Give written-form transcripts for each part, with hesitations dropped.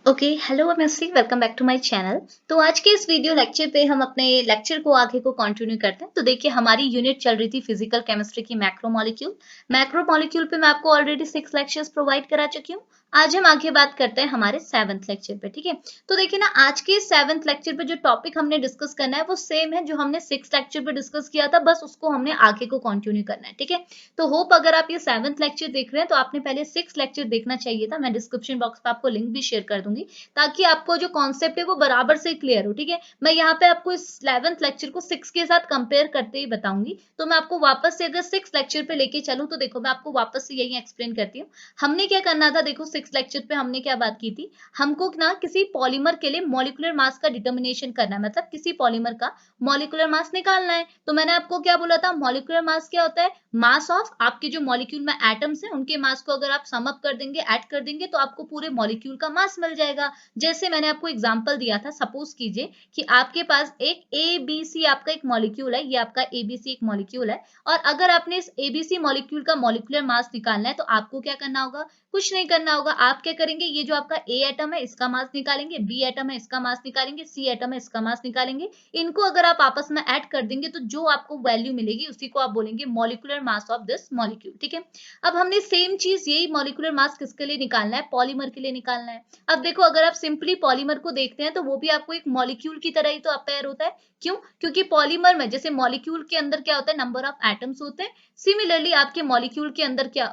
Okay hello MSc welcome back to my channel. तो आज के इस वीडियो लेक्चर पे हम अपने लेक्चर को आगे को कंटिन्यू करते हैं। तो देखिए हमारी यूनिट चल रही थी फिजिकल केमिस्ट्री की मैक्रो मॉलिक्यूल पे मैं आपको ऑलरेडी 6 लेक्चर्स प्रोवाइड करा चुकी हूँ। आज हम आगे बात करते हैं हमारे 7th लेक्चर पे, ठीक है। तो देखिए ना आज के 7th लेक्चर पे जो टॉपिक हमने डिस्कस करना है वो सेम है जो हमने 6 लेक्चर पे डिस्कस किया था, बस उसको हमने आगे को कंटिन्यू करना है, ठीक है। तो होप अगर आप ये 7th लेक्चर देख रहे हैं तो आपने पहले 6 लेक्चर देखना चाहिए था। मैं डिस्क्रिप्शन बॉक्स पे आपको लिंक भी शेयर कर दूंगी ताकि आपको जो कॉन्सेप्ट है वो बराबर से क्लियर हो, ठीक है। मैं यहाँ पे आपको इस 11th लेक्चर को 6 के साथ कंपेयर करते ही बताऊंगी। तो मैं आपको वापस से अगर 6 लेक्चर पे लेके चलूं तो देखो मैं आपको वापस से यही एक्सप्लेन करती हूँ। हमने क्या करना था, देखो 6 लेक्चर पे हमने क्या बात की थी। हमको ना किसी पॉलीमर के लिए मॉलिक्यूलर मास का डिटर्मिनेशन करना है, मतलब किसी पॉलीमर का मॉलिक्यूलर मास निकालना है। तो मैंने आपको क्या बोला था, मॉलिक्यूलर मास क्या होता है, मास ऑफ आपके जो मॉलिक्यूल में एटम्स हैं उनके मास को अगर आप सम अप कर देंगे, ऐड कर देंगे तो आपको पूरे मॉलिक्यूल का मास मिल जाएगा। जैसे मैंने आपको एग्जांपल दिया था, सपोज कीजिए कि आपके पास एक एबीसी आपका एक मॉलिक्यूल है, ये आपका एबीसी एक मॉलिक्यूल है। और अगर आपने इस एबीसी मॉलिक्यूल का मॉलिक्यूलर मास निकालना है तो आपको क्या करना होगा, कुछ नहीं करना होगा। आप क्या करेंगे, ये जो आपका ए एटम है इसका मास निकालेंगे, बी एटम है इसका मास निकालेंगे, सी एटम है इसका मास निकालेंगे। इनको अगर आप आपस में ऐड कर देंगे तो जो आपको वैल्यू मिलेगी उसी को आप बोलेंगे molecular mass of this molecule, ठीक है। अब हमने सेम चीज यही मॉलिक्यूलर मास किसके लिए निकालना है, पॉलीमर के लिए निकालना है। अब देखो अगर आप सिंपली पॉलीमर को देखते हैं तो वो भी आपको एक मॉलिक्यूल की तरह ही तो अपेयर होता है। क्यों? क्योंकि पॉलीमर में जैसे मॉलिक्यूल के अंदर क्या होता है, नंबर ऑफ एटम्स होते हैं। सिमिलरली आपके मॉलिक्यूल के अंदर क्या,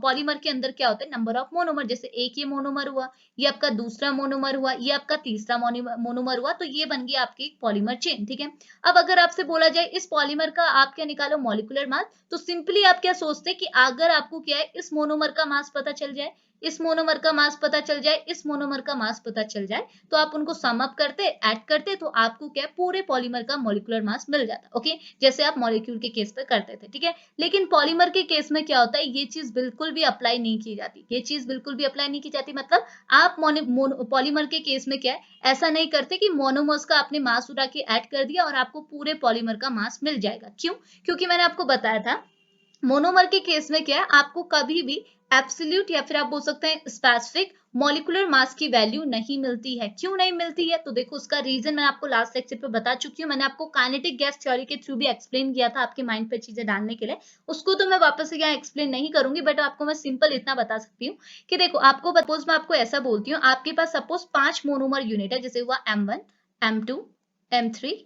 पॉलीमर के अंदर क्या होता है, नंबर ऑफ मोनोमर। जैसे एक ये मोनोमर हुआ, ये आपका दूसरा मोनोमर हुआ, ये आपका तीसरा मोनोमर हुआ, तो ये बन गया आपकी एक पॉलीमर चेन, ठीक है। अब अगर आपसे बोला जाए इस पॉलीमर का आप क्या निकालो, मॉलिक्यूलर मास, तो सिंपली आप क्या सोचते हैं कि अगर आपको क्या है, इस मोनोमर का मास पता चल जाए, इस मोनोमर का मास पता चल जाए, इस मोनोमर का मास पता चल जाए, तो आप उनको सम अप करते, ऐड करते, तो आपको क्या है, पूरे पॉलीमर का मॉलिक्यूलर मास मिल जाता, ओके। जैसे आप मॉलिक्यूल के केस पे करते थे, ठीक है। लेकिन पॉलीमर के केस में क्या होता है, ये चीज बिल्कुल भी अप्लाई नहीं की जाती, ये चीज बिल्कुल भी अप्लाई नहीं की जाती। मतलब आप पॉलीमर के केस में क्या है, ऐसा नहीं करते कि मोनोमर्स का आपने मास उठा के ऐड कर दिया और आपको पूरे पॉलीमर का मास मिल जाएगा। क्यों? क्योंकि मैंने आपको बताया था मोनोमर के केस में क्या है, आपको कभी भी एब्सोल्यूट या फिर आप बोल सकते हैं स्पेसिफिक मॉलिक्यूलर मास की वैल्यू नहीं मिलती है। क्यों नहीं मिलती है, तो देखो उसका रीजन मैं आपको लास्ट लेक्चर पे बता चुकी हूँ। मैंने आपको काइनेटिक गैस थ्योरी के थ्रू भी एक्सप्लेन किया था आपके माइंड पे चीजें डालने के लिए। उसको तो मैं वापस से यहाँ एक्सप्लेन नहीं करूंगी, बट आपको मैं सिंपल इतना बता सकती हूँ कि देखो आपको सपोज मैं आपको ऐसा बोलती हूँ, आपके पास सपोज 5 मोनोमर यूनिट है, जैसे हुआ M1, M2, M3,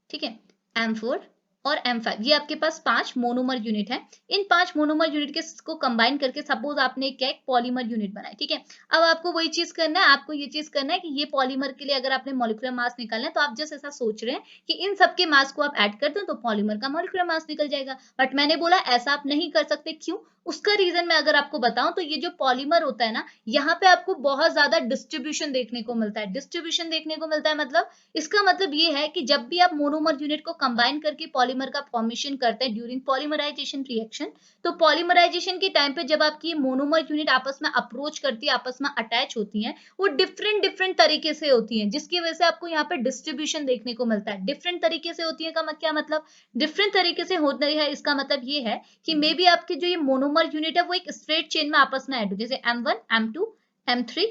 ठीक है, M4 और M5। ये आपके पास 5 मोनोमर यूनिट है। इन 5 मोनोमर यूनिट के को कंबाइन करके सपोज आपने क्या एक पॉलीमर यूनिट बनाया, ठीक है। अब आपको वही चीज करना है, आपको ये चीज करना है कि ये पॉलीमर के लिए अगर आपने मॉलिक्यूलर मास निकालना है तो आप जस्ट ऐसा सोच रहे हैं कि इन सबके मास को आप ऐड कर दो तो पॉलीमर का मॉलिक्यूलर मास निकल जाएगा। बट मैंने बोला ऐसा आप नहीं कर सकते। क्यों? उसका रीजन मैं अगर आपको बताऊं तो ये जो पॉलीमर होता है ना, यहाँ पे आपको बहुत ज्यादा डिस्ट्रीब्यूशन देखने को मिलता है। डिस्ट्रीब्यूशन देखने को मिलता है मतलब इसका मतलब ये है कि जब भी आप मोनोमर यूनिट को कंबाइन करके पॉलीमर का फॉर्मेशन करते हैं ड्यूरिंग पॉलीमराइजेशन रिएक्शन, तो पॉलीमराइजेशन के टाइम पे जब आपकी मोनोमर यूनिट आपस में अप्रोच करती है, आपस में अटैच होती हैं, वो डिफरेंट डिफरेंट तरीके से होती हैं, जिसकी वजह से आपको यहाँ पे डिस्ट्रीब्यूशन देखने को मिलता है। डिफरेंट तरीके से होती है का क्या मतलब, डिफरेंट तरीके से होती है इसका मतलब ये है कि मे बी आपकी जो ये मोनोमर यूनिट है वो एक स्ट्रेट चेन में आपस में ऐड हो, जैसे M1, M2, M3,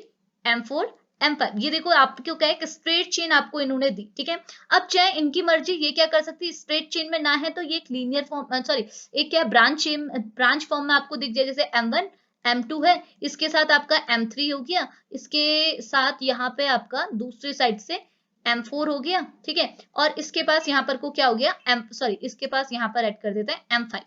M4, M5। ये देखो आपको क्या है, स्ट्रेट चेन आपको इन्होंने दी, ठीक है। अब चाहे इनकी मर्जी ये क्या कर सकती है, स्ट्रेट चेन में ना है तो ये एक लीनियर फॉर्म, सॉरी एक क्या ब्रांच फॉर्म में आपको दिख जाए, जैसे M1, M2 है, इसके साथ आपका M3 हो गया, इसके साथ यहाँ पे आपका दूसरी साइड से M4 हो गया, ठीक है। और इसके पास यहाँ पर को क्या हो गया, इसके पास यहाँ पर ऐड कर देते हैं M5,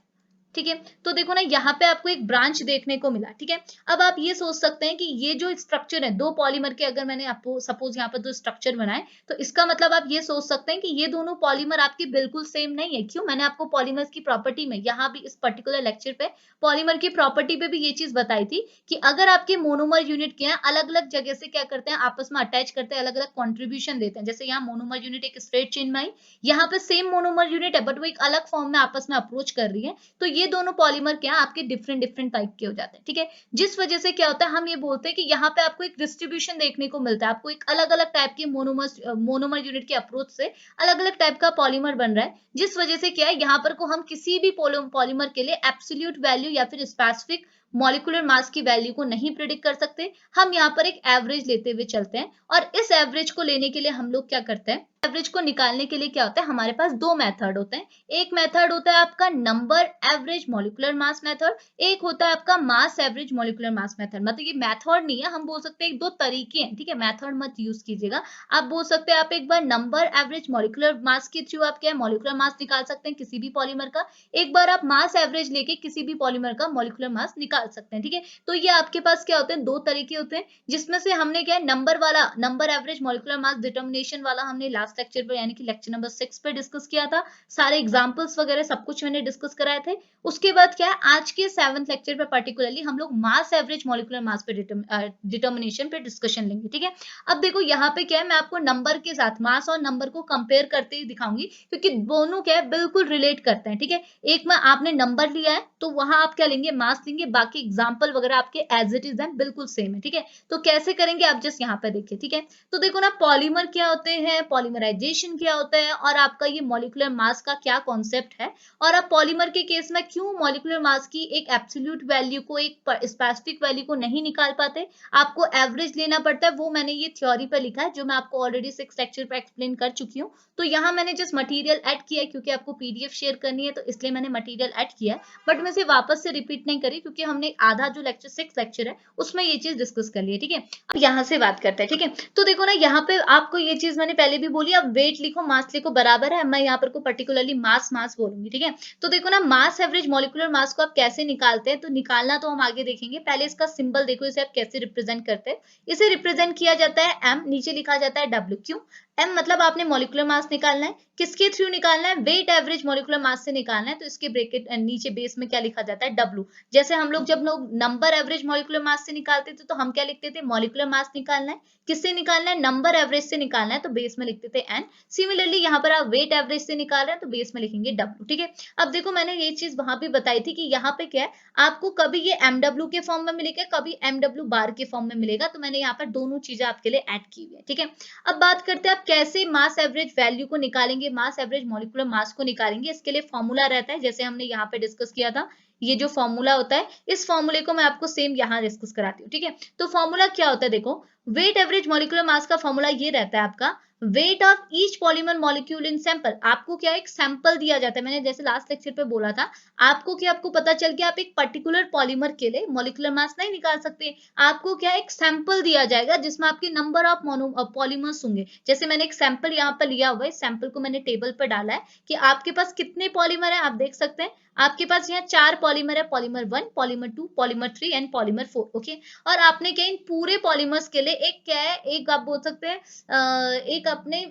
ठीक है। तो देखो ना यहाँ पे आपको एक ब्रांच देखने को मिला, ठीक है। अब आप ये सोच सकते हैं कि ये जो स्ट्रक्चर है दो पॉलीमर के, अगर मैंने आपको सपोज यहाँ पर दो स्ट्रक्चर बनाए तो इसका मतलब आप ये सोच सकते हैं कि ये दोनों पॉलीमर आपके बिल्कुल सेम नहीं है। क्यों? मैंने आपको पॉलीमर्स की प्रॉपर्टी में यहाँ भी इस पर्टिकुलर लेक्चर पे पॉलीमर की प्रॉपर्टी पे भी ये चीज बताई थी कि अगर आपके मोनोमर यूनिट क्या है, अलग अलग जगह से क्या करते हैं, आपस में अटैच करते हैं, अलग अलग कॉन्ट्रीब्यूशन देते हैं। जैसे यहाँ मोनोमर यूनिट एक स्ट्रेट चेन में आई, यहाँ पे सेम मोनोमर यूनिट है बट वो एक अलग फॉर्म में आपस में अप्रोच कर रही है, तो ये दोनों पॉलीमर क्या आपके डिफरेंट डिफरेंट टाइप के हो जाते हैं, ठीक है। जिस वजह से क्या होता है, हम ये बोलते हैं कि यहाँ पे आपको एक डिस्ट्रीब्यूशन देखने को मिलता है, आपको एक अलग अलग टाइप के मोनोमर यूनिट के अप्रोच से अलग अलग टाइप का पॉलीमर बन रहा है। जिस वजह से क्या है, यहाँ पर को हम किसी भी पॉलीमर के लिए एब्सोल्यूट वैल्यू या फिर स्पेसिफिक मॉलिक्यूलर मास की वैल्यू को नहीं प्रिडिक्ट कर सकते, हम यहाँ पर एक एवरेज लेते हुए चलते हैं। और इस एवरेज को लेने के लिए हम लोग क्या करते हैं, एवरेज को निकालने के लिए क्या होता है, हमारे पास दो मेथड होते हैं। एक मेथड होता है आपका number average molecular mass method, एक होता है आपका मास एवरेज मॉलिक्यूलर मास मेथड। मतलब ये मेथड नहीं है, हम बोल सकते हैं एक दो तरीके हैं, ठीक है, मेथड मत यूज कीजिएगा। आप बोल सकते हैं आप एक बार नंबर एवरेज मॉलिक्यूलर मास के थ्रू आप क्या है मॉलिक्यूलर मास निकाल सकते हैं किसी भी पॉलीमर का, एक बार आप मास एवरेज लेके किसी भी पॉलीमर का मॉलिक्यूलर मास निकाल सकते हैं, ठीक है। तो ये आपके पास क्या होते हैं, दो तरीके होते हैं, जिसमें से हमने क्या है नंबर वाला number average molecular mass determination वाला हमने लास्ट लेक्चर पर यानी कि लेक्चर नंबर 6 पे डिस्कस किया था। सारे एग्जांपल्स वगैरह सब कुछ मैंने डिस्कस कराए थे। उसके बाद क्या है आज के 7th लेक्चर पे पर्टिकुलरली हम लोग मास एवरेज मॉलिक्यूलर मास पे डिटर्मिनेशन पे डिस्कशन लेंगे, ठीक है। अब देखो यहाँ पे क्या है, मैं आपको नंबर के साथ मास और नंबर को कंपेयर करते ही दिखाऊंगी, क्योंकि दोनों क्या है बिल्कुल रिलेट करते हैं, ठीक है। एक में आपने नंबर लिया है तो वहां आप क्या लेंगे, मास लेंगे, बाकी एग्जाम्पल वगैरह आपके एज इट इज बिल्कुल सेम है, ठीक है। तो कैसे करेंगे आप जस्ट यहाँ पे देखिए, ठीक है। तो देखो ना पॉलीमर क्या होते हैं, पॉलीमराइजेशन क्या होता है, और आपका ये मॉलिक्यूलर मास का क्या कॉन्सेप्ट है, और आप पॉलीमर के केस में क्यों मॉलिक्यूलर मास की एक एब्सोल्यूट वैल्यू को एक स्पेसिफिक वैल्यू को नहीं निकाल पाते, आपको एवरेज लेना पड़ता है, वो मैंने ये थ्योरी पर लिखा है जो मैं आपको ऑलरेडी 6 लेक्चर पे एक्सप्लेन कर चुकी हूँ। तो यहाँ मैंने जस्ट मटेरियल ऐड किया है क्योंकि आपको पीडीएफ शेयर करनी है, तो इसलिए मैंने मटेरियल ऐड किया है, बट मैं इसे वापस से रिपीट नहीं करी क्योंकि हमने आधा जो लेक्चर 6 लेक्चर है उसमें ये चीज डिस्कस कर ली है, ठीक है। अब यहाँ से बात करते हैं, ठीक है। तो देखो ना यहाँ पे आपको ये चीज मैंने पहले भी बोली, अब वेट लिखो मास लिखो बराबर है, मैं यहाँ पर को पर्टिकुलरली मास मास बोलूंगी, ठीक है। तो देखो ना मास एवरेज मॉलिक्यूलर मास को आप कैसे निकालते हैं, तो निकालना तो हम आगे देखेंगे, पहले इसका सिंबल देखो, इसे आप कैसे रिप्रेजेंट करते हैं। इसे रिप्रेजेंट किया जाता है एम, नीचे लिखा जाता है डब्ल्यू। क्यों एम, मतलब आपने मॉलिक्यूलर मास निकालना है, किसके थ्रू निकालना है, वेट एवरेज मॉलिक्यूलर मास से निकालना है, तो इसके ब्रैकेट नीचे बेस में क्या लिखा जाता है, डब्ल्यू। जैसे हम लोग जब लोग नंबर एवरेज मॉलिक्यूलर मास से निकालते थे तो हम क्या लिखते थे, मॉलिक्यूलर मास निकालना है, किससे निकालना है, नंबर एवरेज से निकालना है, तो बेस में लिखते थे एन। सिमिलरली यहाँ पर आप वेट एवरेज से निकाल रहे हैं तो बेस में लिखेंगे डब्ल्यू, ठीक है। अब देखो मैंने ये चीज वहां भी बताई थी कि यहाँ पे क्या है, आपको कभी ये एमडब्ल्यू के फॉर्म में मिलेगा, कभी एमडब्ल्यू बार के फॉर्म में मिलेगा, तो मैंने यहाँ पर दोनों चीजें आपके लिए ऐड की हुई है, ठीक है। अब बात करते हैं आप कैसे मास एवरेज वैल्यू को निकालेंगे, मास एवरेज मॉलिक्यूलर मास को निकालेंगे। इसके लिए फॉर्मूला रहता है, जैसे हमने यहाँ पे डिस्कस किया था, ये जो फॉर्मूला होता है इस फॉर्मूले को मैं आपको सेम यहाँ डिस्कस कराती हूँ, ठीक है। तो फॉर्मूला क्या होता है, देखो वेट एवरेज मॉलिक्यूलर मास का फॉर्मूला ये रहता है आपका, weight of each polymer molecule in sample. आपको क्या एक सैंपल दिया जाता है, मैंने जैसे लास्ट लेक्चर पे बोला था, आपको क्या आपको पता चल गया आप एक पर्टिकुलर पॉलीमर के लिए मॉलिक्यूलर मास नहीं निकाल सकते, आपको क्या एक सैंपल दिया जाएगा जिसमें आपके नंबर ऑफ पॉलीमर्स होंगे। जैसे मैंने एक सैंपल यहाँ पर लिया हुआ है, इस सैंपल को मैंने टेबल पर डाला है कि आपके पास कितने पॉलीमर है, आप देख सकते हैं आपके पास यहाँ 4 पॉलीमर है, polymer 1, polymer 2, polymer 3 and polymer 4, okay. और आपने क्या इन पूरे पॉलीमर्स के लिए एक क्या है, एक आप बोल सकते हैं एक अपने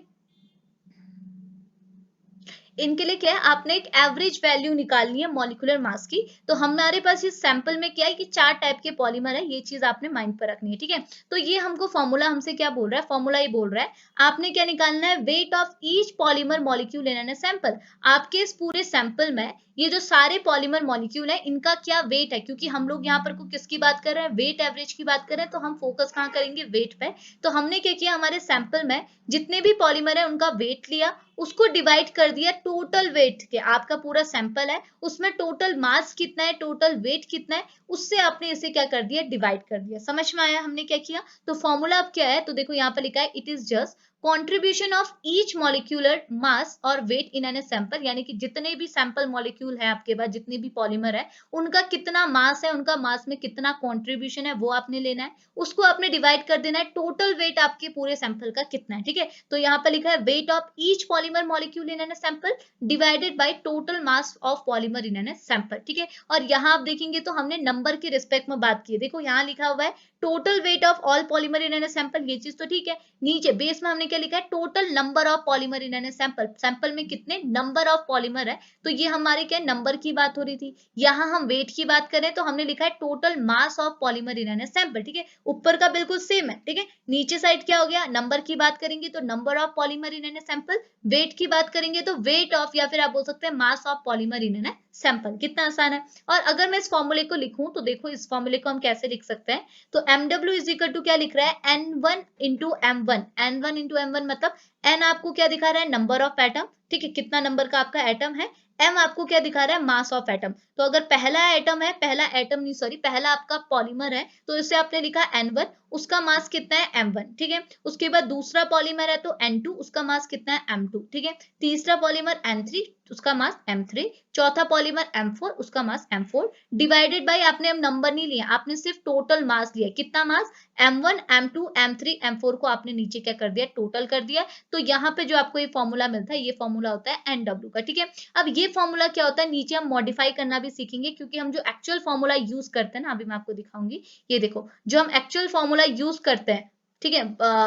इनके लिए क्या है, आपने एक एवरेज वैल्यू निकालनी है मॉलिक्यूलर मास की। तो हमारे पास इस सैंपल में क्या है कि 4 टाइप के पॉलीमर है, ये चीज आपने माइंड पर रखनी है, ठीक है। तो ये हमको फॉर्मूला हमसे क्या बोल रहा है, फॉर्मूला ये बोल रहा है आपने क्या निकालना है, weight of each polymer molecule in sample. आपके इस पूरे सैंपल में ये जो सारे पॉलीमर मॉलिक्यूल है इनका क्या वेट है, क्योंकि हम लोग यहाँ पर को किसकी बात कर रहे हैं, वेट एवरेज की बात कर रहे हैं, तो हम फोकस कहाँ करेंगे, वेट पे। तो हमने क्या किया, हमारे सैंपल में जितने भी पॉलीमर है उनका वेट लिया, उसको डिवाइड कर दिया टोटल वेट के, आपका पूरा सैंपल है उसमें टोटल मास कितना है, टोटल वेट कितना है, उससे आपने इसे क्या कर दिया, डिवाइड कर दिया। समझ में आया हमने क्या किया। तो फॉर्मूला अब क्या है, तो देखो यहाँ पर लिखा है it is just contribution of each molecular mass और वेट इन एन सैंपल, यानी कि जितने भी सैंपल मॉलिक्यूल है आपके पास, जितने भी पॉलीमर है उनका कितना मास है, उनका मास में कितना कॉन्ट्रीब्यूशन है वो आपने लेना है, उसको आपने डिवाइड कर देना है टोटल वेट आपके पूरे सैंपल का कितना है, ठीक है। तो यहाँ पर लिखा है weight of each polymer molecule in an sample divided by total mass of polymer in an sample, ठीक है। और यहाँ आप देखेंगे तो हमने नंबर के रिस्पेक्ट में बात की है, देखो यहाँ लिखा हुआ है total weight of all polymer in an sample, ये चीज तो ठीक है। नीचे बेस में हमने क्या लिखा है, total number of polymer in an sample, sample में कितने नंबर ऑफ पॉलीमर है, तो ये हमारे क्या नंबर की बात हो रही थी। यहाँ हम वेट की बात करें तो हमने लिखा है total mass of polymer in an sample, ठीक है। ऊपर का बिल्कुल सेम है, ठीक है। नीचे साइड क्या हो गया, नंबर की बात करेंगे तो number of polymer in an sample, weight की बात करेंगे तो वेट ऑफ, या फिर आप बोल सकते हैं mass of polymer in an sample. कितना आसान है। और अगर मैं इस फॉर्मूले को लिखूं तो देखो इस फॉर्मूले को हम कैसे लिख सकते हैं, तो MW इज इक्वल टू क्या लिख रहा है, N1 into M1, N1 into M1 मतलब N आपको क्या दिखा रहा है, नंबर ऑफ एटम, ठीक है, कितना नंबर का आपका एटम है, m आपको क्या दिखा रहा है, मास ऑफ एटम। तो अगर पहला एटम है, पहला एटम नहीं सॉरी, पहला आपका पॉलीमर है, तो इसे आपने लिखा n1, उसका मास कितना है m1, ठीक है। उसके बाद दूसरा पॉलीमर है तो n2, उसका मास कितना है m2, ठीक है। तीसरा पॉलीमर n3, उसका मास m3। चौथा पॉलीमर m4, उसका मास m4। डिवाइडेड बाय, आपने अब नंबर नहीं लिया, आपने सिर्फ टोटल मास लिया। कितना मास, m1 m2 m3 m4 को आपने नीचे क्या कर दिया, टोटल कर दिया। तो यहाँ पे जो आपको ये फॉर्मूला मिलता है, ये फॉर्मूला होता है NW का, ठीक है। अब ये फॉर्मूला क्या होता है, नीचे हम मॉडिफाई करना भी सीखेंगे, क्योंकि हम जो एक्चुअल फॉर्मूला यूज करते हैं ना, अभी मैं आपको दिखाऊंगी। ये देखो, जो हम एक्चुअल फॉर्मूला यूज करते हैं, ठीक है,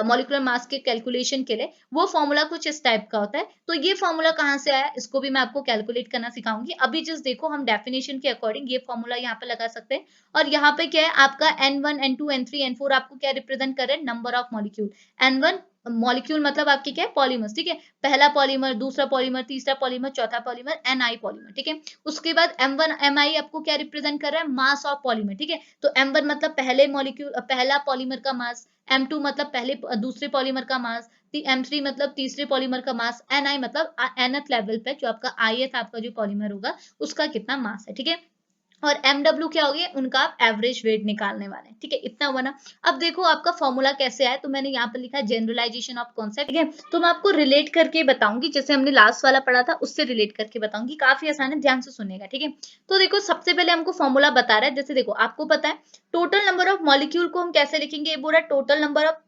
मॉलिक्यूलर मास के कैलकुलेशन के लिए, वो फॉर्मूला कुछ इस टाइप का होता है। तो ये फॉर्मूला कहाँ से आया, इसको भी मैं आपको कैलकुलेट करना सिखाऊंगी। अभी जस्ट देखो, हम डेफिनेशन के अकॉर्डिंग ये फॉर्मूला यहाँ पे लगा सकते हैं। और यहाँ पे क्या है आपका N1 N2 N3 N4 आपको क्या रिप्रेजेंट कर रहे हैं, number of molecule. N1 molecule मतलब आपके क्या है, पॉलीमर्स, ठीक है। पहला पॉलीमर, दूसरा पॉलीमर, तीसरा पॉलीमर, चौथा पॉलीमर, Ni पॉलीमर, ठीक है। उसके बाद M1 Mi आपको क्या रिप्रेजेंट कर रहा है, मास ऑफ पॉलीमर, ठीक है। तो M1 मतलब पहले मॉलिक्यूल, पहला पॉलीमर का मास। M2 मतलब पहले दूसरे पॉलीमर का मास। M3 मतलब तीसरे पॉलीमर का मास। Ni मतलब nth लेवल पे जो आपका ith आपका जो पॉलीमर होगा, उसका कितना मास है, ठीक है। और MW क्या हो गया, उनका आप एवरेज वेट निकालने वाले हैं, ठीक है। इतना हुआ ना। अब देखो आपका फॉर्मूला कैसे आया, तो मैंने यहाँ पर लिखा जनरलाइजेशन ऑफ कॉन्सेप्ट, ठीक है। तो मैं आपको रिलेट करके बताऊंगी, जैसे हमने लास्ट वाला पढ़ा था उससे रिलेट करके बताऊंगी, काफी आसान है, ध्यान से सुनेगा, ठीक है। तो देखो, सबसे पहले हमको फॉर्मूला बता रहा है, जैसे देखो आपको पता है टोटल नंबर ऑफ मॉलिक्यूल को हम कैसे लिखेंगे, ये बोला टोटल नंबर ऑफ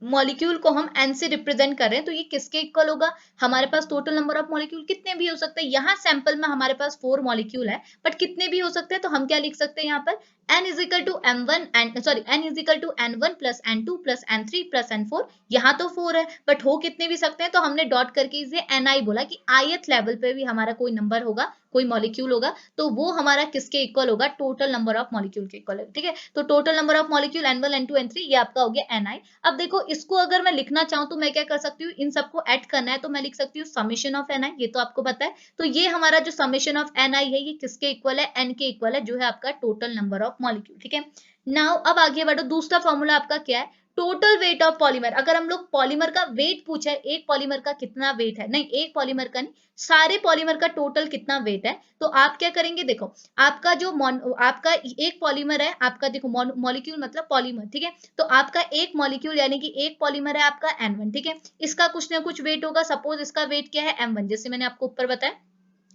मॉलिक्यूल को हम n से रिप्रेजेंट कर रहे हैं, तो ये किसके इक्वल होगा, हमारे पास टोटल नंबर ऑफ मॉलिक्यूल कितने भी हो सकते हैं। यहाँ सैंपल में हमारे पास 4 मॉलिक्यूल है, बट कितने भी हो सकते हैं, तो हम क्या लिख सकते हैं यहाँ पर, n is equal to m1 and sorry n is equal to n1 plus n2 plus n3 plus n4। यहाँ तो 4 है, बट हो कितने भी सकते हैं, तो हमने डॉट करके इसे ni बोला कि ith लेवल पे भी हमारा कोई नंबर होगा, कोई मॉलिक्यूल होगा, तो वो हमारा किसके इक्वल होगा, टोटल नंबर ऑफ मॉलिक्यूल के इक्वल है, ठीक है। तो total number of molecule n1 n2 n3 ये आपका हो गया ni। अब देखो, इसको अगर मैं लिखना चाहूँ तो मैं क्या कर सकती हूँ, इन सबको ऐड करना है, तो मैं लिख सकती हूँ समेशन ऑफ ni, ये तो आपको पता है। तो ये हमारा जो समेशन ऑफ ni है, ये किसके इक्वल है, n के इक्वल है, जो है आपका टोटल नंबर ऑफ मॉलिक्यूल, ठीक है। नाउ अब आगे बढ़ो, दूसरा फॉर्मूला आपका क्या है, टोटल वेट ऑफ पॉलीमर। अगर हम लोग पॉलीमर का वेट पूछा है, एक पॉलीमर का कितना वेट है, नहीं एक पॉलीमर का नहीं, सारे पॉलीमर का टोटल कितना वेट है, तो आप क्या करेंगे, देखो आपका जो आपका एक पॉलीमर है, आपका देखो मॉलिक्यूल मतलब पॉलीमर, ठीक है। तो आपका एक मॉलिक्यूल यानी कि एक पॉलीमर है आपका N1, ठीक है। इसका कुछ ना कुछ वेट होगा, सपोज इसका वेट क्या है M1, जैसे मैंने आपको ऊपर बताया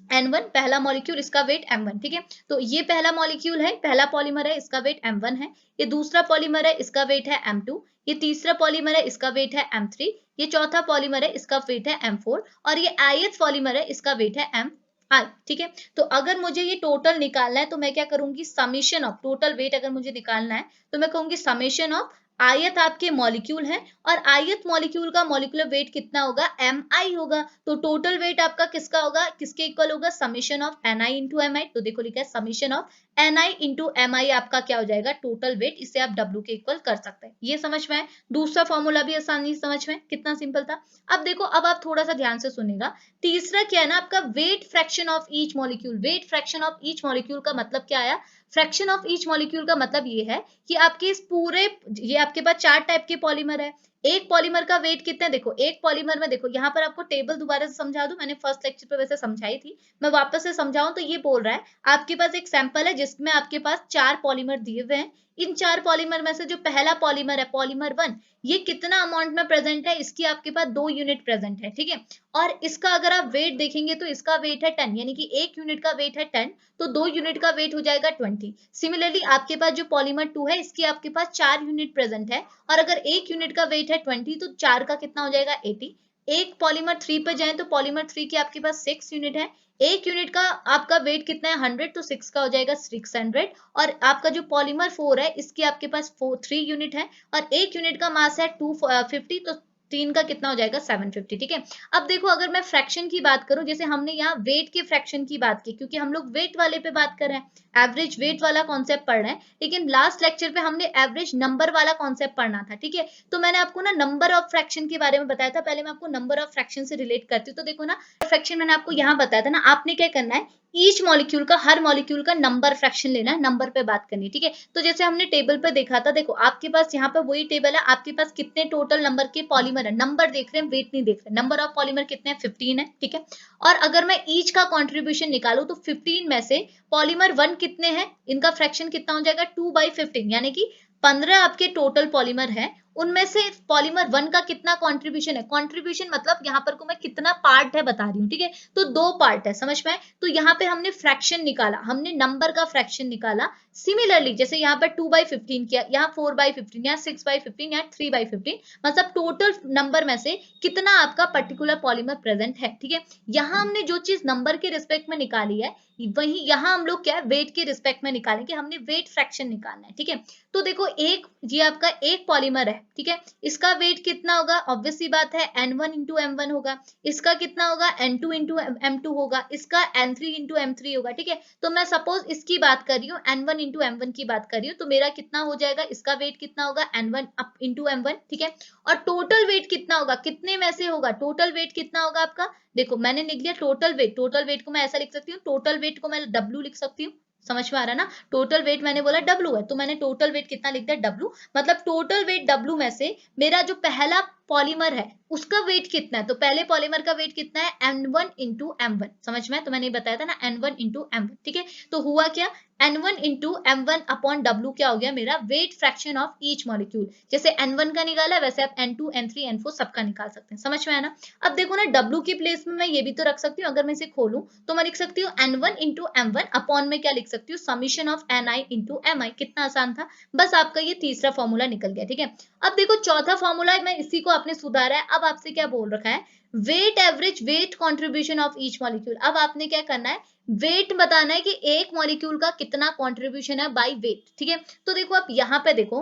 N1 पहला मॉलिक्यूल, इसका वेट M1, ठीक है। तो ये पहला मॉलिक्यूल है, पहला पॉलीमर है, इसका वेट M1 है। ये दूसरा पॉलीमर है, इसका वेट है M2। ये तीसरा पॉलीमर है, इसका वेट है M3। ये चौथा पॉलीमर है, इसका वेट है M4। और ये ith पॉलीमर है, इसका वेट है MI, ठीक है। तो अगर मुझे ये टोटल निकालना है, तो मैं क्या करूंगी, समेशन ऑफ टोटल वेट अगर मुझे निकालना है, तो मैं कहूंगी समेशन ऑफ ith आपके मॉलिक्यूल है, और ith मॉलिक्यूल का मॉलिक्यूलर वेट कितना होगा, Mi होगा। तो टोटल वेट आपका किसका होगा, किसके इक्वल होगा, summation of Ni into Mi। तो देखो लिखा है summation of Ni into Mi आपका क्या हो जाएगा, टोटल वेट। इसे आप W के इक्वल कर सकते हैं, ये समझ में आए। दूसरा फॉर्मूला भी आसानी से समझ में, कितना सिंपल था। अब देखो, अब आप थोड़ा सा ध्यान से सुनेगा। तीसरा क्या है ना आपका, weight fraction of each molecule. Weight fraction of each molecule का मतलब क्या आया, फ्रैक्शन ऑफ ईच मॉलिक्यूल का मतलब ये है कि आपके इस पूरे, ये आपके पास 4 टाइप के पॉलीमर है, एक पॉलीमर का वेट कितना है, देखो एक पॉलीमर में, देखो यहाँ पर आपको टेबल दोबारा से समझा दूं, मैंने फर्स्ट लेक्चर पे वैसे समझाई थी, मैं वापस से समझाऊं तो ये बोल रहा है, आपके पास एक सैंपल है जिसमें आपके पास 4 पॉलीमर दिए हुए हैं। इन 4 पॉलीमर में से जो पहला पॉलीमर है, पॉलीमर 1, ये कितना अमाउंट में प्रेजेंट है, इसकी आपके पास 2 यूनिट प्रेजेंट है, ठीक है। और इसका अगर आप वेट देखेंगे तो इसका वेट है 10, यानी कि एक यूनिट का वेट है 10, तो 2 यूनिट का वेट हो जाएगा 20। सिमिलरली आपके पास जो पॉलीमर 2 है, इसकी आपके पास 4 यूनिट प्रेजेंट है, और अगर एक यूनिट का वेट है 20, तो 4 का कितना हो जाएगा 80। एक पॉलीमर 3 पे जाए तो पॉलीमर 3 की आपके पास 6 यूनिट है, एक यूनिट का आपका वेट कितना है 100, तो 6 का हो जाएगा 600। और आपका जो पॉलीमर 4 है, इसकी आपके पास 3 यूनिट है, और एक यूनिट का मास है 250, तो 3 का कितना हो जाएगा 750, ठीक है। अब देखो, अगर मैं फ्रैक्शन की बात करूं, जैसे हमने यहाँ वेट के फ्रैक्शन की बात की, क्योंकि हम लोग वेट वाले पे बात कर रहे हैं, एवरेज वेट वाला कॉन्सेप्ट पढ़ रहे हैं, लेकिन लास्ट लेक्चर पे हमने एवरेज नंबर वाला कॉन्सेप्ट पढ़ना था, ठीक है। तो मैंने आपको ना नंबर ऑफ फ्रैक्शन के बारे में बताया था, पहले मैं आपको नंबर ऑफ फ्रैक्शन से रिलेट करती हूँ। तो देखो ना, फ्रैक्शन मैंने आपको यहाँ बताया था ना, आपने क्या करना है, ईच मॉलिक्यूल का, हर मॉलिक्यूल का नंबर फ्रैक्शन लेना है, नंबर पे बात करनी है, ठीक है। तो जैसे हमने टेबल पे देखा था, देखो आपके पास यहाँ पे वही टेबल है, आपके पास कितने टोटल नंबर के पॉलीमर है, नंबर देख रहे हैं, वेट नहीं देख रहे। नंबर ऑफ पॉलीमर कितने हैं, 15 है, ठीक है। और अगर मैं ईच का कॉन्ट्रीब्यूशन निकालू तो 15 में से पॉलीमर 1 कितने हैं, इनका फ्रैक्शन कितना हो जाएगा, 2/15, यानी कि 15 आपके टोटल पॉलीमर है, उनमें से पॉलीमर 1 का कितना कंट्रीब्यूशन है। कंट्रीब्यूशन मतलब यहाँ पर को मैं कितना पार्ट है बता रही हूँ, ठीक है। तो 2 पार्ट है, समझ में आए। तो यहाँ पे हमने फ्रैक्शन निकाला, हमने नंबर का फ्रैक्शन निकाला। सिमिलरली जैसे यहाँ पर 2/15 किया, यहाँ 4/15, यहाँ 6/15, यहाँ 3/15, मतलब टोटल नंबर में से कितना आपका पर्टिकुलर पॉलीमर प्रेजेंट है, ठीक है। यहाँ हमने जो चीज नंबर के रिस्पेक्ट में निकाली है, वही यहाँ हम लोग क्या है, वेट के रिस्पेक्ट में निकालेंगे, हमने वेट फ्रैक्शन निकालना है, ठीक है। तो देखो एक, ये आपका एक पॉलीमर है, ठीक है, इसका वेट कितना होगा, ऑब्वियस सी बात है n1 इंटू m1 होगा, इसका कितना होगा, n2 इंटू m2 होगा, इसका n3 इंटू m3 होगा, ठीक है। तो मैं सपोज इसकी बात कर रही हूँ, n1 इंटू m1 की बात कर रही हूँ, तो मेरा कितना हो जाएगा, इसका वेट कितना होगा, n1 इंटू m1, ठीक है। और टोटल वेट कितना होगा, कितने में से होगा, टोटल वेट कितना होगा आपका, देखो मैंने लिख लिया टोटल वेट। टोटल वेट को मैं ऐसा लिख सकती हूँ, टोटल वेट को मैं W लिख सकती हूँ, समझ में आ रहा है ना। टोटल वेट मैंने बोला W है, तो मैंने टोटल वेट कितना लिख दिया, W। मतलब टोटल वेट W में से मेरा जो पहला पॉलीमर है उसका वेट कितना है, तो पहले पॉलीमर का वेट कितना है, n1 इंटू m1, समझ में, तो मैंने बताया था ना n1 इंटू m1, ठीक है। तो हुआ क्या, n1 into m1 upon W क्या हो गया मेरा, weight fraction of each molecule. जैसे n1 का निकाला वैसे आप n2 n3 n4 सबका निकाल सकते हैं, समझ में आया ना। अब देखो ना, W की प्लेस में मैं ये भी तो रख सकती हूँ, अगर मैं इसे खोलूं तो मैं लिख सकती हूँ n1 इंटू m1 अपॉन में क्या लिख सकती हूँ, summation of ni into mi। कितना आसान था, बस आपका ये तीसरा फॉर्मूला निकल गया, ठीक है। अब देखो चौथा फॉर्मूला, मैं इसी को आपने सुधारा है। अब आपसे क्या बोल रखा है, weight average weight contribution of each molecule. अब आपने क्या करना है, वेट बताना है कि एक मॉलिक्यूल का कितना कंट्रीब्यूशन है बाय वेट, ठीक है। तो देखो आप यहाँ पे देखो,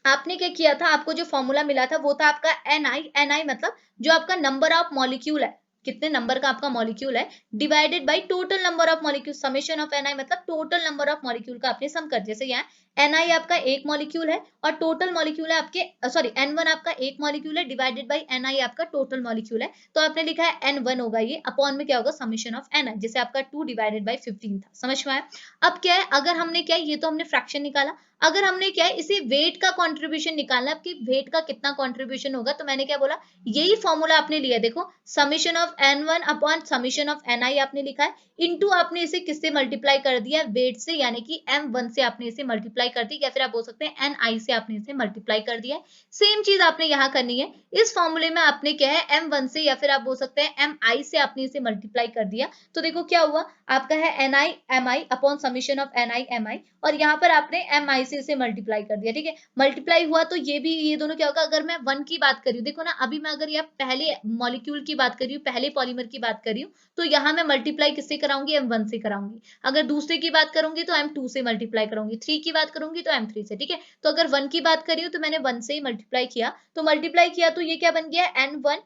आपने क्या किया था, आपको जो फॉर्मूला मिला था वो था आपका ni मतलब जो आपका नंबर ऑफ मॉलिक्यूल है, कितने नंबर का आपका मॉलिक्यूल है, divided by total number of molecule, summation of ni मतलब टोटल नंबर ऑफ मॉलिक्यूल का आपने सम कर। जैसे यहाँ ni आपका एक मॉलिक्यूल है और टोटल मॉलिक्यूल है आपके, सॉरी n1 आपका एक मॉलिक्यूल है, डिवाइडेड बाय ni आपका टोटल मॉलिक्यूल है, तो आपने लिखा है n1 होगा ये, अपॉन में क्या होगा, समेशन ऑफ ni, जैसे आपका 2 डिवाइडेड बाय 15 था, समझ में आया। अब क्या है, अगर हमने क्या है, ये तो हमने फ्रैक्शन निकाला, अगर हमने क्या है इसे वेट का कंट्रीब्यूशन निकालना है, आपकी वेट का कितना कंट्रीब्यूशन होगा, तो मैंने क्या बोला, यही फॉर्मूला आपने लिया, देखो summation of n1 upon summation of ni आपने लिखा है, इनटू आपने इसे किससे मल्टीप्लाई कर दिया, वेट से, यानी कि m1 से आपने इसे मल्टीप्लाई कर दी, या फिर आप बोल सकते हैं ni से आपने इसे मल्टीप्लाई कर दिया है। सेम चीज आपने यहाँ करनी है, इस फॉर्मूले में आपने क्या है m1 से या फिर आप बोल सकते हैं mi से आपने इसे मल्टीप्लाई कर दिया, तो देखो क्या हुआ आपका है ni mi upon summation of ni mi, और यहाँ पर आपने mi से इसे मल्टीप्लाई कर दिया, ठीक है। मल्टीप्लाई हुआ तो ये भी, ये दोनों क्या होगा, अगर मैं 1 की बात कर रही हूँ, देखो ना अभी मैं अगर यहाँ पहले मॉलिक्यूल की बात कर रही हूँ, पहले पॉलीमर की बात कर रही हूँ, तो यहाँ मैं मल्टीप्लाई किससे कराऊंगी, m1 से कराऊंगी। अगर दूसरे की बात करूंगी तो m2 से मल्टीप्लाई करूंगी, 3 की बात करूंगी तो m3 से, ठीक है। तो अगर 1 की बात कर रही हूँ तो मैंने 1 से ही मल्टीप्लाई किया, तो मल्टीप्लाई किया तो ये क्या बन गया, n1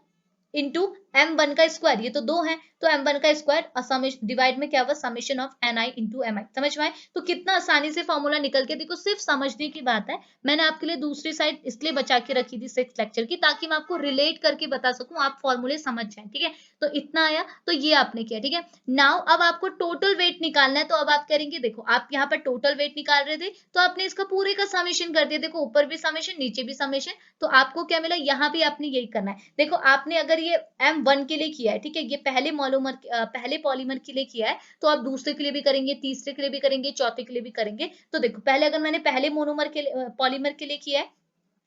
इंटू m1 का स्क्वायर, ये तो 2 है, तो m1 का स्क्वायर डिवाइड में क्या हुआ, summation of ni into mi, समझ में आए। तो कितना आसानी से फॉर्मूला निकल के, देखो सिर्फ समझने की बात है, मैंने आपके लिए दूसरी साइड इसलिए बचा के रखी थी 6th लेक्चर की, ताकि मैं आपको रिलेट करके बता सकूं, आप फॉर्मूले समझ जाए, ठीक है। तो इतना आया, तो ये आपने किया, ठीक है। नाउ अब आपको टोटल वेट निकालना है, तो अब आप करेंगे, देखो आप यहाँ पर टोटल वेट निकाल रहे थे, तो आपने इसका पूरे का समेशन कर दिया, देखो ऊपर भी समेशन नीचे भी समेशन, तो आपको क्या मिला, यहाँ भी आपने यही करना है। देखो आपने अगर ये m1 के लिए किया है, ठीक है, ये पहले मोनोमर पहले पॉलीमर के लिए किया है, तो आप दूसरे के लिए भी करेंगे, तीसरे के लिए भी करेंगे, चौथे के लिए भी करेंगे। तो देखो पहले अगर मैंने पहले मोनोमर के पॉलीमर के लिए किया है,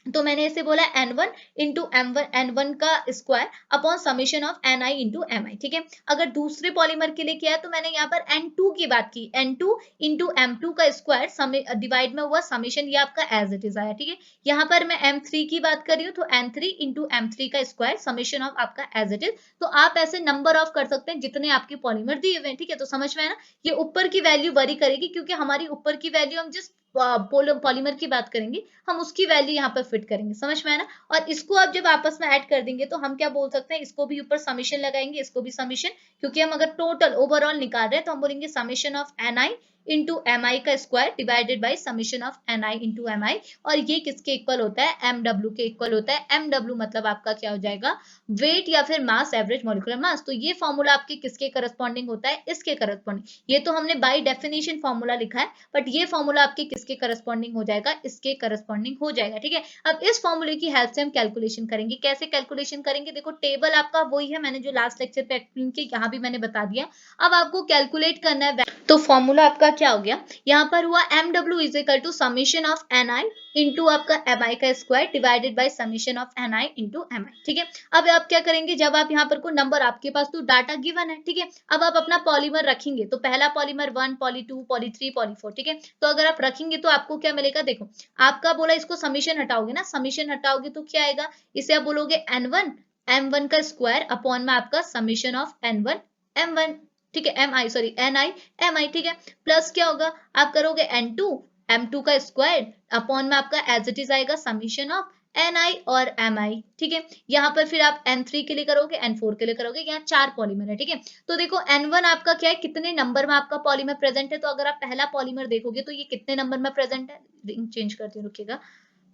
तो मैंने इसे बोला n1 इंटू n1 का square upon summation of ni into mi, ठीक है। अगर दूसरे पॉलीमर के लिए किया है, तो मैंने यहाँ पर n2 की बात की, n2 इंटू m2 का स्क्वायर डिवाइड में हुआ समेशन, ये आपका एज इट इज आया, ठीक है। यहाँ पर मैं m3 की बात कर रही हूँ, तो n3 इंटू m3 का स्क्वायर समेशन ऑफ आपका एज इट इज। तो आप ऐसे नंबर ऑफ कर सकते हैं जितने आपके पॉलीमर दिए हुए हैं, ठीक है। तो समझ में है ना, ये ऊपर की वैल्यू वरी करेगी, क्योंकि हमारी ऊपर की वैल्यू हम जिस पॉलीमर की बात करेंगे, हम उसकी वैल्यू यहाँ पर फिट करेंगे, समझ में है ना। और इसको आप जब आपस में ऐड कर देंगे, तो हम क्या बोल सकते हैं, इसको भी ऊपर समेशन लगाएंगे, इसको भी समेशन, क्योंकि हम अगर टोटल ओवरऑल निकाल रहे हैं, तो हम बोलेंगे summation of ni into M I का square divided by summation of N I into M I, और ये किसके इक्वल होता है, एम डब्ल्यू के इक्वल होता है। एम डब्ल्यू मतलब आपका क्या हो जाएगा, वेट या फिर मास, एवरेज मॉलिक्यूलर मास। तो ये फॉर्मूला आपके किसके करस्पॉन्डिंग होता है, इसके करस्पॉन्डिंग। ये तो हमने बाय डेफिनेशन फॉर्मूला लिखा है, बट ये फॉर्मूला आपके किसके करस्पॉन्डिंग हो जाएगा, इसके करस्पॉन्डिंग हो जाएगा। ठीक है, अब इस फॉर्मूले की हेल्प से हम कैलकुलेशन करेंगे। कैसे कैलकुलेशन करेंगे, देखो टेबल आपका वही है, मैंने जो लास्ट लेक्चर पे एक्सप्लेन किया, यहाँ भी मैंने बता दिया। अब आपको कैलकुलेट करना है, तो फॉर्मूला आपका क्या हो गया, यहाँ पर हुआ M W is equal to summation of N I into आपका एम आई का square divided by summation of N I into M I. ठीक है, अब आप क्या करेंगे, जब आप यहाँ पर कोई नंबर, आपके पास तो डाटा गिवन है, ठीक है, अब आप अपना पॉलीमर रखेंगे, तो पहला पॉलीमर 1, पॉली 2, पॉली 3, पॉली 4। ठीक है, तो अगर आप रखेंगे तो आपको क्या मिलेगा, देखो आपका बोला इसको समीशन हटाओगे ना, समीशन हटाओगे तो क्या आएगा, इसे आप बोलोगे n1 m1 का स्क्वायर अपॉन में आपका समीशन ऑफ n1 m1, ठीक है, M I sorry N I M I. ठीक है, प्लस क्या होगा, आप करोगे n2 m2 का स्क्वायर अपॉन में आपका एज इट इज आएगा समीशन ऑफ एन आई और एम आई। ठीक है, यहाँ पर फिर आप n3 के लिए करोगे, n4 के लिए करोगे, यहाँ 4 पॉलीमर है। ठीक है, तो देखो n1 आपका क्या है, कितने नंबर में आपका पॉलीमर प्रेजेंट है, तो अगर आप पहला पॉलीमर देखोगे तो ये कितने नंबर में प्रेजेंट है, रिंग चेंज करती हूँ रुकिएगा,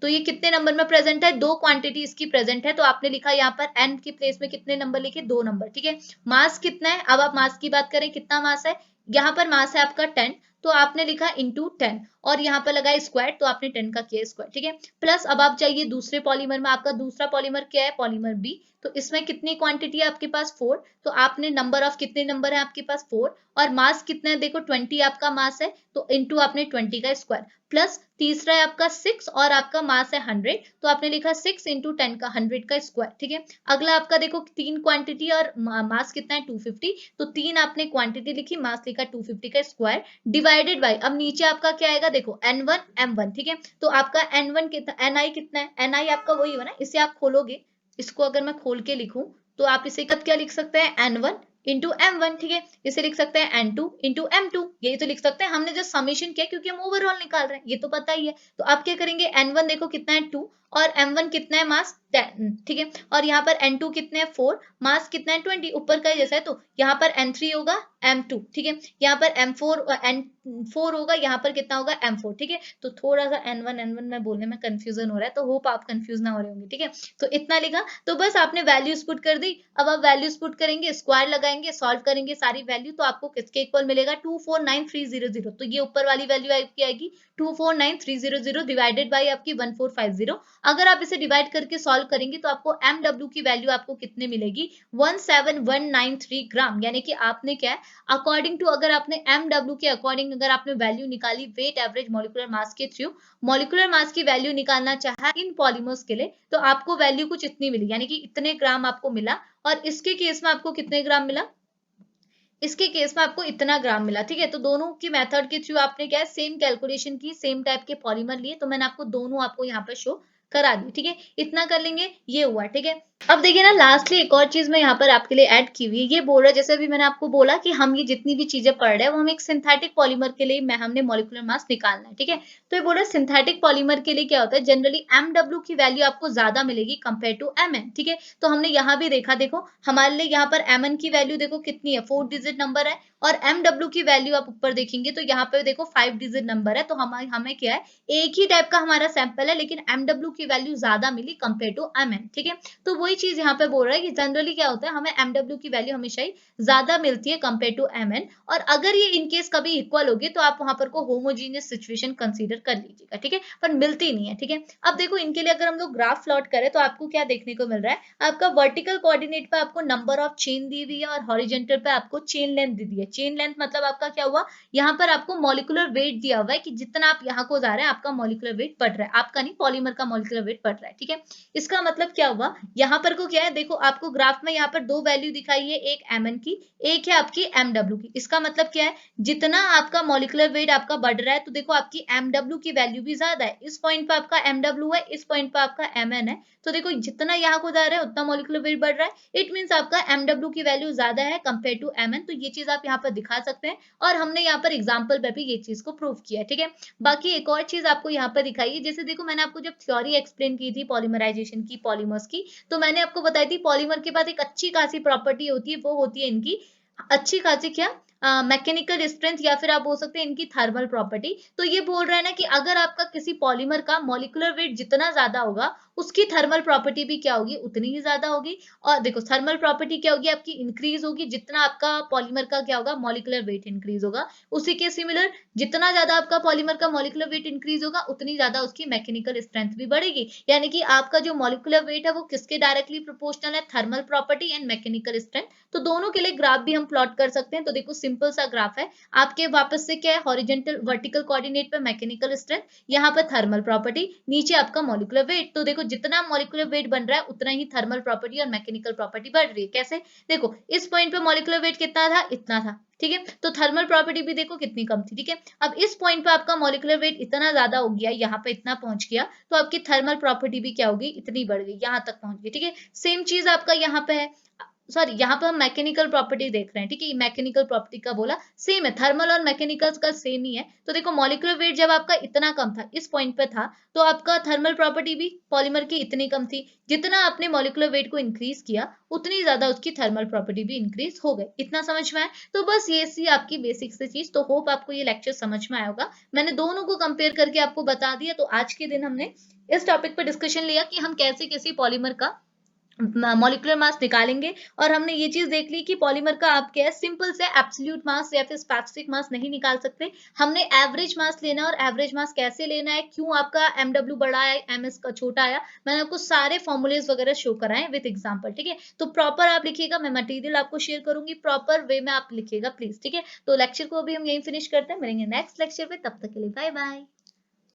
तो ये कितने नंबर में प्रेजेंट है, दो क्वांटिटी इसकी प्रेजेंट है, तो आपने लिखा यहाँ पर n की प्लेस में कितने नंबर लिखे, 2 नंबर। ठीक है, मास कितना है, अब आप मास की बात करें, कितना मास है, यहाँ पर मास है आपका 10, तो आपने लिखा इंटू 10, और यहाँ पर लगा स्क्वायर, तो आपने 10 का किया स्क्वायर। ठीक है, प्लस अब आप चाहिए दूसरे पॉलीमर में, आपका दूसरा पॉलीमर क्या है, पॉलीमर बी, तो इसमें कितनी क्वांटिटी है आपके पास 4, तो आपने नंबर ऑफ कितने नंबर है आपके पास 4, और मास कितना है, देखो 20 आपका मास है, तो इंटू आपने 20 का स्क्वायर, प्लस तीसरा है आपका 6 और आपका मास है 100, तो आपने लिखा 6 इंटू 10 का 100 का स्क्वायर। ठीक है, अगला आपका देखो 3 क्वांटिटी और मास कितना है 250, तो 3 आपने क्वांटिटी लिखी, मास लिखा 250 का स्क्वायर डिवाइडेड बाय, अब नीचे आपका क्या आएगा, देखो n1 m1। ठीक है, तो आपका n1 कितना, ni कितना है, ni आपका वही है ना, इसे आप खोलोगे, इसको अगर मैं खोल के लिखूं तो आप इसे कब क्या लिख सकते हैं, n1 इंटू m1। ठीक है, इसे लिख सकते हैं n2 इंटू m2, यही तो लिख सकते हैं, हमने जो समीशन किया क्योंकि हम ओवरऑल निकाल रहे हैं, ये तो पता ही है। तो आप क्या करेंगे, n1 देखो कितना है 2, और m1 कितना है मास 10। ठीक है, और यहाँ पर n2 कितने हैं 4, मास कितना है 20, ऊपर का जैसा है, तो यहाँ पर n3 होगा m2। ठीक है, यहाँ पर m4 और n4 होगा, यहाँ पर कितना होगा m4। ठीक है, तो थोड़ा सा n1 में बोलने में कंफ्यूजन हो रहा है, तो होप आप कंफ्यूज ना हो रहे होंगे। ठीक है, तो इतना लिखा, तो बस आपने वैल्यूज पुट कर दी। अब आप वैल्यूज पुट करेंगे, स्क्वायर लगाएंगे, सॉल्व करेंगे सारी वैल्यू, तो आपको किसके इक्वल मिलेगा, 249300, तो ये ऊपर वाली वैल्यू आपकी आएगी 249300 डिवाइडेड बाई आपकी 1450। अगर आप इसे डिवाइड करके सॉल्व करेंगे तो आपको एम डब्ल्यू की वैल्यू आपको कितने मिलेगी, 17193 ग्राम, यानी कि आपने क्या है, अकॉर्डिंग टू, अगर आपने एम डब्ल्यू के अकॉर्डिंग अगर आपने वैल्यू निकाली वेट एवरेज मॉलिक्यूलर मास के थ्रू, मॉलिक्यूलर मास की वैल्यू निकालना चाहा इन पॉलीमर्स के लिए, तो आपको वैल्यू कुछ इतनी मिली, यानी कि इतने ग्राम आपको मिला, और इसके केस में आपको कितने ग्राम मिला, इसके केस में आपको इतना ग्राम मिला। ठीक है, तो दोनों की मेथड के थ्रू आपने क्या है, सेम कैलकुलेशन की, सेम टाइप के पॉलीमर लिए, तो मैंने आपको दोनों आपको यहाँ पर शो करा दी। ठीक है, इतना कर लेंगे, ये हुआ। ठीक है, अब देखिए ना, लास्टली एक और चीज मैं यहाँ पर आपके लिए ऐड की हुई है, ये बोल रहा है, जैसे अभी मैंने आपको बोला कि हम ये जितनी भी चीजें पढ़ रहे हैं वो हम एक सिंथेटिक पॉलीमर के लिए हमने मॉलिक्यूलर मास निकालना है। ठीक है, तो ये बोल रहा है सिंथेटिक पॉलीमर के लिए क्या होता है, जनरली एम डब्ल्यू की वैल्यू आपको ज्यादा मिलेगी कंपेयर टू एम एन। ठीक है, तो हमने यहाँ भी देखा, देखो हमारे लिए यहाँ पर एम एन की वैल्यू देखो कितनी है, 4 डिजिट नंबर है, और एम डब्ल्यू की वैल्यू आप ऊपर देखेंगे तो यहाँ पे देखो 5 डिजिट नंबर है, तो हमें क्या है, एक ही टाइप का हमारा सैंपल है, लेकिन एम डब्ल्यू की वैल्यू ज्यादा मिली कंपेयर टू एम एन। ठीक है, तो वही चीज यहाँ पे बोल रहा है कि जनरली क्या होता है, हमें एम डब्ल्यू की वैल्यू हमेशा ही ज्यादा मिलती है कंपेयर टू एम एन, और अगर ये इनकेस कभी इक्वल होगी तो आप वहां पर को होमोजीनियस सिचुएशन कंसीडर कर लीजिएगा। ठीक है, पर मिलती नहीं है। ठीक है, अब देखो इनके लिए अगर हम लोग ग्राफ प्लॉट करें तो आपको क्या देखने को मिल रहा है, आपका वर्टिकल कोऑर्डिनेट पे आपको नंबर ऑफ चेन दी हुई है, और हॉरिजॉन्टल पे आपको चेन लेंथ दी है। चेन लेंथ मतलब आपका क्या हुआ, यहाँ पर आपको मॉलिक्यूलर वेट दिया हुआ है कि जितना आप यहाँ को जा रहे हैं आपका मॉलिक्यूलर वेट बढ़ रहा है, आपका नहीं, पॉलीमर का मॉलिक्यूलर वेट बढ़ रहा है। ठीक है, इसका मतलब क्या हुआ, यहाँ पर को क्या है, देखो आपको ग्राफ में यहाँ पर दो वैल्यू दिखाई है, एक एम एन की, एक है आपकी एम डब्ल्यू की। इसका मतलब क्या है, जितना आपका मॉलिक्यूलर वेट आपका बढ़ रहा है, तो देखो आपकी एम डब्ल्यू की वैल्यू भी ज्यादा है, इस पॉइंट पे आपका एम डब्ल्यू है, इस पॉइंट पे आपका एम एन है, तो देखो जितना यहाँ को जा रहा है उतना मॉलिक्यूलर वेट बढ़ रहा है, इट मींस आपका एम डब्ल्यू की वैल्यू ज्यादा है कंपेयर टू एम एन। तो ये चीज आप यहाँ पर दिखा सकते हैं, और हमने यहाँ पर एग्जाम्पल पे भी ये चीज को प्रूव किया है। ठीक है, बाकी एक और चीज आपको यहाँ पर दिखाई है, जैसे देखो मैंने आपको जब थ्योरी एक्सप्लेन की थी पॉलीमराइजेशन की, पॉलीमर्स की, तो मैंने आपको बताई थी पॉलीमर के पास एक अच्छी खासी प्रॉपर्टी होती है, वो होती है इनकी अच्छी खासी क्या, मैकेनिकल स्ट्रेंथ या फिर आप बोल सकते हैं इनकी थर्मल प्रॉपर्टी। तो ये बोल रहा है ना कि अगर आपका किसी पॉलीमर का मॉलिक्यूलर वेट जितना ज्यादा होगा, उसकी थर्मल प्रॉपर्टी भी क्या होगी, उतनी ही ज्यादा होगी। और देखो थर्मल प्रॉपर्टी क्या होगी, आपकी इंक्रीज होगी जितना आपका पॉलीमर का क्या होगा, मॉलिक्यूलर वेट इंक्रीज होगा। उसी के सिमिलर जितना ज्यादा आपका पॉलीमर का मॉलिक्यूलर वेट इंक्रीज होगा, उतनी ज्यादा उसकी मैकेनिकल स्ट्रेंथ भी बढ़ेगी। यानी कि आपका जो मॉलिक्यूलर वेट है वो किसके डायरेक्टली प्रोपोर्शनल है, thermal property and mechanical strength. तो दोनों के लिए ग्राफ भी हम प्लॉट कर सकते हैं। तो देखो सिंपल सा ग्राफ है आपके, वापस से क्या है, हॉरिजेंटल वर्टिकल कोऑर्डिनेट पे मैकेनिकल स्ट्रेंथ, यहाँ पर थर्मल प्रॉपर्टी, नीचे आपका मॉलिक्यूलर वेट। तो देखो जितना मॉलिक्यूलर वेट बन रहा है उतना ही थर्मल प्रॉपर्टी और मैकेनिकल प्रॉपर्टी बढ़ रही है। कैसे, देखो इस पॉइंट पे मॉलिक्यूलर वेट कितना था, इतना था, ठीक है, तो थर्मल प्रॉपर्टी भी देखो कितनी कम थी, ठीक है। अब इस पॉइंट पे आपका मॉलिक्यूलर वेट इतना ज्यादा हो गया, यहाँ पे इतना पहुंच गया, तो आपकी थर्मल प्रॉपर्टी भी क्या होगी, इतनी बढ़ गई, यहाँ तक पहुंच गई, ठीक है। सेम चीज आपका यहाँ पे है, सॉरी यहाँ पे हम मैकेनिकल प्रॉपर्टी देख रहे हैं, ठीक है, मैकेनिकल प्रॉपर्टी का बोला सेम है, थर्मल और मैकेनिकल का सेम ही है। तो देखो मॉलिक्यूलर वेट जब आपका इतना कम था, इस पॉइंट पे था, तो आपका थर्मल प्रॉपर्टी भी पॉलीमर की इतनी कम थी। जितना आपने मॉलिक्यूलर वेट को इंक्रीज किया, उतनी ज्यादा उसकी थर्मल प्रॉपर्टी भी इंक्रीज हो गई। इतना समझ में आया? तो बस ये सी आपकी बेसिक से चीज। तो होप आपको ये लेक्चर समझ में आया होगा। मैंने दोनों को कंपेयर करके आपको बता दिया। तो आज के दिन हमने इस टॉपिक पर डिस्कशन लिया कि हम कैसे कैसे पॉलीमर का मॉलिक्यूलर मास निकालेंगे। और हमने ये चीज देख ली कि पॉलीमर का आप क्या है, सिंपल से एब्सोल्यूट मास या फिर स्पेसिफिक मास नहीं निकाल सकते। हमने एवरेज मास लेना है, और एवरेज मास कैसे लेना है, क्यों आपका एमडब्ल्यू बड़ा है, एमएस का छोटा आया, मैंने आपको सारे फॉर्मूलेज वगैरह शो कराए विद एग्जांपल, ठीक है। तो प्रॉपर आप लिखिएगा, मैं मटेरियल आपको शेयर करूंगी, प्रॉपर वे में आप लिखिएगा प्लीज, ठीक है। तो लेक्चर को अभी हम यही फिनिश करते हैं, मिलेंगे नेक्स्ट लेक्चर में, तब तक के लिए बाय बाय।